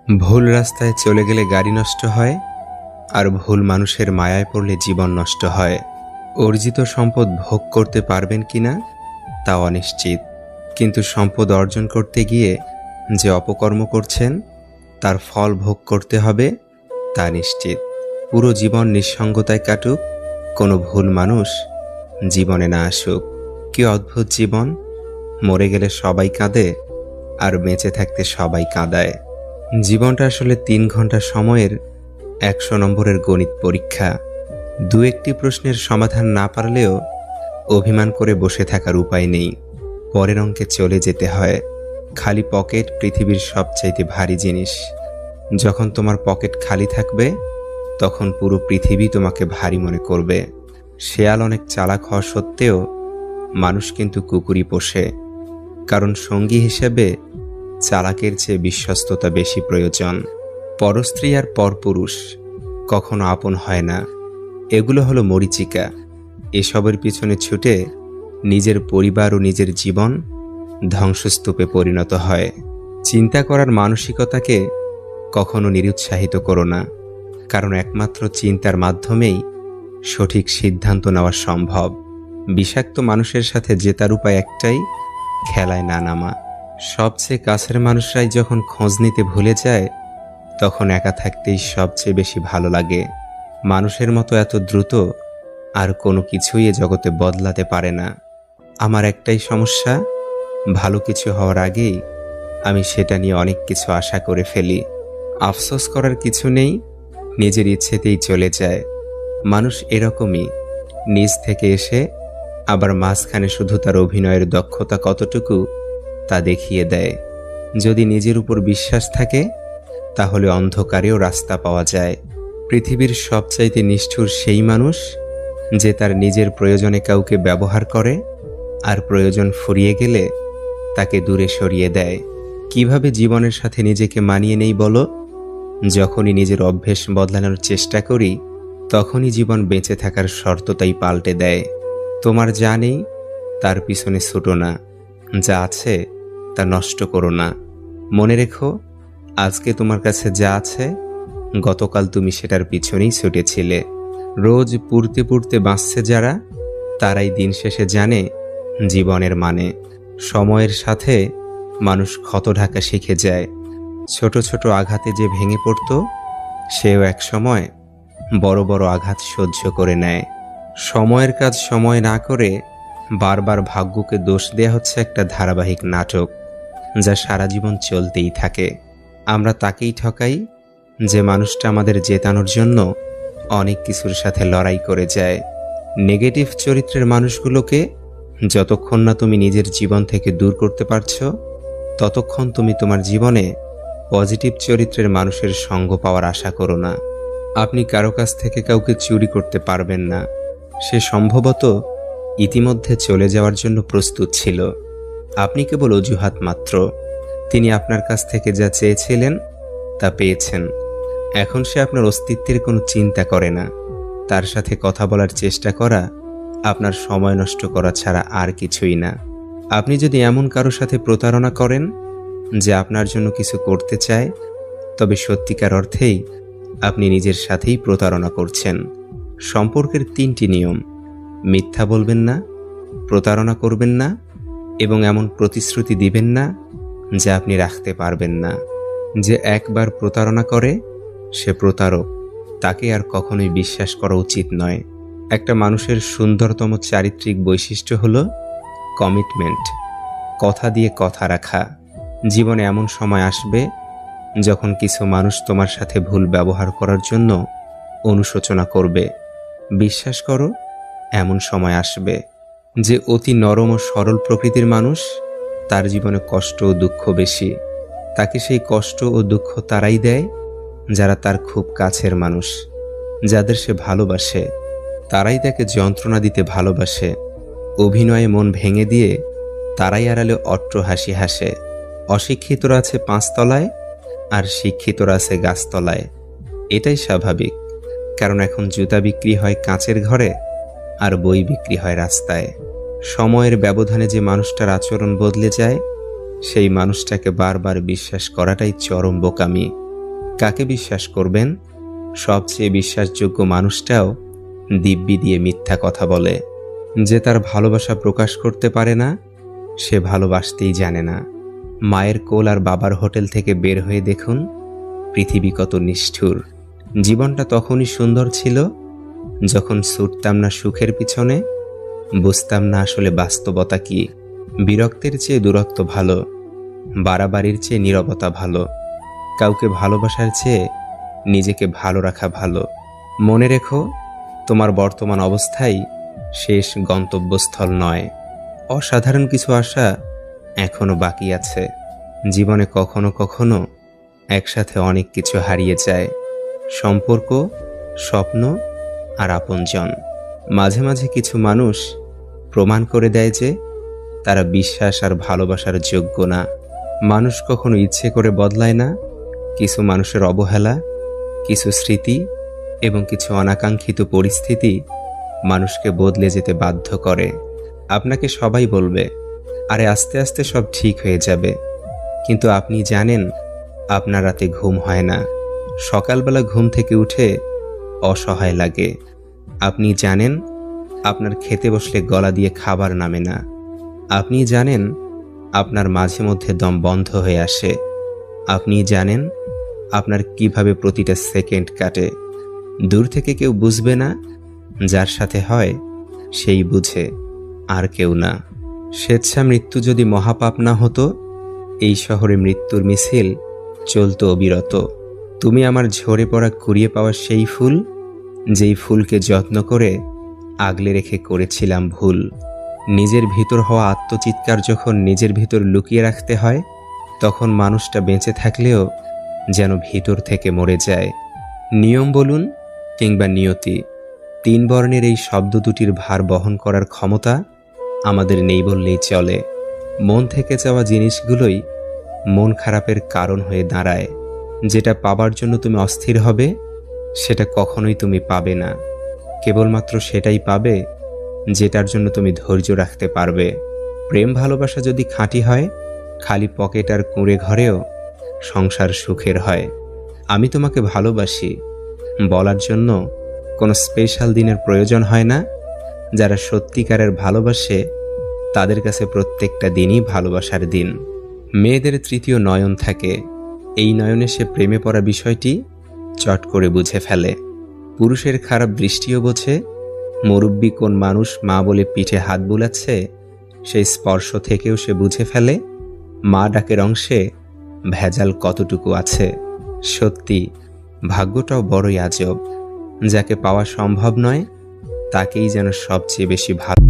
ভুল রাস্তায় চলে গেলে গাড়ি নষ্ট হয়, আর ভুল মানুষের মায়ায় পড়লে জীবন নষ্ট হয়। অর্জিত সম্পদ ভোগ করতে পারবেন কিনা তা অনিশ্চিত, কিন্তু সম্পদ অর্জন করতে গিয়ে যে অপকর্ম করছেন তার ফল ভোগ করতে হবে তা নিশ্চিত। পুরো জীবন নিঃসঙ্গতায় কাটুক, কোনো ভুল মানুষ জীবনে না আসুক। কি অদ্ভুত জীবন! মরে গেলে সবাই কাঁদে, আর বেঁচে থাকতে সবাই কাঁদায়। জীবনটা আসলে ৩ ঘন্টা সময়ের ১০০ নম্বরের গণিত পরীক্ষা। দু একটি প্রশ্নের সমাধান না পারলেও অভিমান করে বসে থাকার উপায় নেই। পরের অঙ্কে চলে যেতে হয়। খালি পকেট পৃথিবীর সবচাইতে ভারী জিনিস। যখন তোমার পকেট খালি থাকবে তখন পুরো পৃথিবী তোমাকে ভারী মনে করবে। শেয়াল অনেক চালাক হওয়া সত্ত্বেও মানুষ কিন্তু কুকুরই পোষে, কারণ সঙ্গী হিসেবে চালাকের চেয়ে বিশ্বস্ততা বেশি প্রয়োজন। পরস্ত্রী আর পরপুরুষ কখনো আপন হয় না। এগুলো হলো মরীচিকা। এসবের পিছনে ছুটে নিজের পরিবার ও নিজের জীবন ধ্বংসস্তূপে পরিণত হয়। চিন্তা করার মানসিকতাকে কখনো নিরুৎসাহিত করো না, কারণ একমাত্র চিন্তার মাধ্যমেই সঠিক সিদ্ধান্ত নেওয়া সম্ভব। বিষাক্ত মানুষের সাথে জেতার উপায় একটাই, খেলায় না নামা। সবচেয়ে কাছের মানুষরাই যখন খোঁজ নিতে ভুলে যায় তখন একা থাকতেই সবচেয়ে বেশি ভালো লাগে। মানুষের মতো এত দ্রুত আর কোনো কিছুই এ জগতে বদলাতে পারে না। আমার একটাই সমস্যা, ভালো কিছু হওয়ার আগেই আমি সেটা নিয়ে অনেক কিছু আশা করে ফেলি। আফসোস করার কিছু নেই, নিজের ইচ্ছেতেই চলে যায়। মানুষ এরকমই, নিজ থেকে এসে আবার মাঝখানে শুধু তার অভিনয়ের দক্ষতা কতটুকু তা দেখিয়ে দেয়। যদি নিজের উপর বিশ্বাস থাকে তাহলে অন্ধকারেও রাস্তা পাওয়া যায়। পৃথিবীর সবচাইতে নিষ্ঠুর সেই মানুষ যে তার নিজের প্রয়োজনে কাউকে ব্যবহার করে আর প্রয়োজন ফুরিয়ে গেলে তাকে দূরে সরিয়ে দেয়। কিভাবে জীবনের সাথে নিজেকে মানিয়ে নেই বলো? যখনই নিজের অভ্যেস বদলানোর চেষ্টা করি তখনই জীবন বেঁচে থাকার শর্তটাই পাল্টে দেয়। তোমার যা নেই তার পিছনে ছুটো না, যা আছে তা নষ্ট করো না। মনে রেখো, আজকে তোমার কাছে যা আছে গতকাল তুমি সেটার পিছনেই ছুটেছিলে। রোজ পুড়তে পুড়তে বাঁচছে যারা, তারাই দিন শেষে জানে জীবনের মানে। সময়ের সাথে মানুষ ক্ষত ঢাকা শিখে যায়। ছোট ছোট আঘাতে যে ভেঙে পড়ত সেও এক সময় বড় বড় আঘাত সহ্য করে নেয়। সময়ের কাজ সময় না করে বারবার ভাগ্যকে দোষ দেয়া হচ্ছে একটা ধারাবাহিক নাটক, যা সারা জীবন চলতেই থাকে। আমরা তাকেই ঠকাই যে মানুষটা আমাদের জেতানোর জন্য অনেক কিছুর সাথে লড়াই করে যায়। নেগেটিভ চরিত্রের মানুষগুলোকে যতক্ষণ না তুমি নিজের জীবন থেকে দূর করতে পারছো ততক্ষণ তুমি তোমার জীবনে পজিটিভ চরিত্রের মানুষের সঙ্গ পাওয়ার আশা করো না। আপনি কারো কাছ থেকে কাউকে চুরি করতে পারবেন না। সে সম্ভবত ইতিমধ্যে চলে যাওয়ার জন্য প্রস্তুত ছিল। আপনি কেবল অজুহাত মাত্র। তিনি আপনার কাছ থেকে যা চেয়েছিলেন তা পেয়েছেন। এখন সে আপনার অস্তিত্বের কোনো চিন্তা করে না। তার সাথে কথা বলার চেষ্টা করা আপনার সময় নষ্ট করা ছাড়া আর কিছুই না। আপনি যদি এমন কারো সাথে প্রতারণা করেন যে আপনার জন্য কিছু করতে চায়, তবে সত্যিকার অর্থেই আপনি নিজের সাথেই প্রতারণা করছেন। সম্পর্কের ৩টি নিয়ম: মিথ্যা বলবেন না, প্রতারণা করবেন না এবং এমন প্রতিশ্রুতি দিবেন না যা আপনি রাখতে পারবেন না। যে একবার প্রতারণা করে সে প্রতারক, তাকে আর কখনোই বিশ্বাস করা উচিত নয়। একটা মানুষের সুন্দরতম চারিত্রিক বৈশিষ্ট্য হলো কমিটমেন্ট, কথা দিয়ে কথা রাখা। জীবনে এমন সময় আসবে যখন কিছু মানুষ তোমার সাথে ভুল ব্যবহার করার জন্য অনুশোচনা করবে। বিশ্বাস করো, এমন সময় আসবে। যে অতি নরম ও সরল প্রকৃতির মানুষ তার জীবনে কষ্ট ও দুঃখ বেশি। তাকে সেই কষ্ট ও দুঃখ তারাই দেয় যারা তার খুব কাছের মানুষ। যাদের সে ভালোবাসে তারাই তাকে যন্ত্রণা দিতে ভালোবাসে। অভিনয়ে মন ভেঙে দিয়ে তারাই আড়ালে অট্ট হাসি হাসে। অশিক্ষিতরা আছে ৫ তলায় আর শিক্ষিতরা আছে গাছতলায়। এটাই স্বাভাবিক, কারণ এখন জুতা বিক্রি হয় কাঁচের ঘরে আর বই বিক্রি হয় রাস্তায়। সময়ের ব্যবধানে যে মানুষটার আচরণ বদলে যায় সেই মানুষটাকে বারবার বিশ্বাস করাটাই চরম বোকামি। কাকে বিশ্বাস করবেন? সবচেয়ে বিশ্বাসযোগ্য মানুষটাও দিব্যি দিয়ে মিথ্যা কথা বলে। যে তার ভালোবাসা প্রকাশ করতে পারে না, সে ভালোবাসতেই জানে না। মায়ের কোল আর বাবার হোটেল থেকে বের হয়ে দেখুন পৃথিবী কত নিষ্ঠুর। জীবনটা তখনই সুন্দর ছিল যখন ছুটতাম না সুখের পিছনে, বুঝতাম না আসলে বাস্তবতা কি। বিরক্তের চেয়ে দূরত্ব ভালো, বাড়াবাড়ির চেয়ে নীরবতা ভালো, কাউকে ভালোবাসার চেয়ে নিজেকে ভালো রাখা ভালো। মনে রেখো, তোমার বর্তমান অবস্থাই শেষ গন্তব্যস্থল নয়। অসাধারণ কিছু আশা এখনো বাকি আছে। জীবনে কখনো কখনো একসাথে অনেক কিছু হারিয়ে যায়, সম্পর্ক, স্বপ্ন আর আপনজন। মাঝে মাঝে কিছু মানুষ প্রমাণ করে দেয় যে তারা বিশ্বাস আর ভালোবাসার যোগ্য না। মানুষ কখনো ইচ্ছে করে বদলায় না। কিছু মানুষের অবহেলা, কিছু স্মৃতি এবং কিছু অনাকাঙ্ক্ষিত পরিস্থিতি মানুষকে বদলে যেতে বাধ্য করে। আপনাকে সবাই বলবে, আরে আস্তে আস্তে সব ঠিক হয়ে যাবে, কিন্তু আপনি জানেন আপনার রাতে ঘুম হয় না, সকালবেলা ঘুম থেকে উঠে অসহায় লাগে। আপনি জানেন আপনার খেতে বসলে গলা দিয়ে খাবার নামে না। আপনি জানেন আপনার মাঝে মধ্যে দম বন্ধ হয়ে আসে। আপনি জানেন আপনার কিভাবে প্রতিটা সেকেন্ড কাটে। দূর থেকে কেউ বুঝবে না, যার সাথে হয় সেই বুঝে, আর কেউ না। স্বেচ্ছা মৃত্যু যদি মহাপাপ না হতো, এই শহরে মৃত্যুর মিছিল চলতো অবিরত। তুমি আমার ঝরে পড়া কুড়িয়ে পাওয়া সেই ফুল, যেই ফুলকে যত্ন করে আগলে রেখে করেছিলাম ভুল। নিজের ভিতর হওয়া আত্মচিৎকার যখন নিজের ভিতর লুকিয়ে রাখতে হয়, তখন মানুষটা বেঁচে থাকলেও যেন ভিতর থেকে মরে যায়। নিয়ম বলুন কিংবা নিয়তি, 3 বর্ণের এই শব্দ দুটির ভার বহন করার ক্ষমতা আমাদের নেই বললেই চলে। মন থেকে চাওয়া জিনিসগুলোই মন খারাপের কারণ হয়ে দাঁড়ায়। যেটা পাবার জন্য তুমি অস্থির হবে, সেটা কখনোই তুমি পাবে না। কেবলমাত্র সেটাই পাবে যেটার জন্য তুমি ধৈর্য রাখতে পারবে। প্রেম ভালোবাসা যদি খাঁটি হয়, খালি পকেট আর কুঁড়ে ঘরেও সংসার সুখের হয়। আমি তোমাকে ভালোবাসি বলার জন্য কোনো স্পেশাল দিনের প্রয়োজন হয় না। যারা সত্যিকারের ভালোবাসে তাদের কাছে প্রত্যেকটা দিনই ভালোবাসার দিন। মেয়েদের 3য় নয়ন থাকে। এই নয়নে সে প্রেমে পড়া বিষয়টি চট করে বুঝে ফেলে। পুরুষের খারাপ দৃষ্টিও বোঝে। মুরব্বী কোন মানুষ মা বলে পিঠে হাত বুলাচ্ছে, সেই স্পর্শ থেকেও সে বুঝে ফেলে মা ডাকের অংশে ভেজাল কতটুকু আছে। সত্যি ভাগ্যটাও বড়ই আজব। যাকে পাওয়া সম্ভব নয়, তাকেই যেন সবচেয়ে বেশি ভালো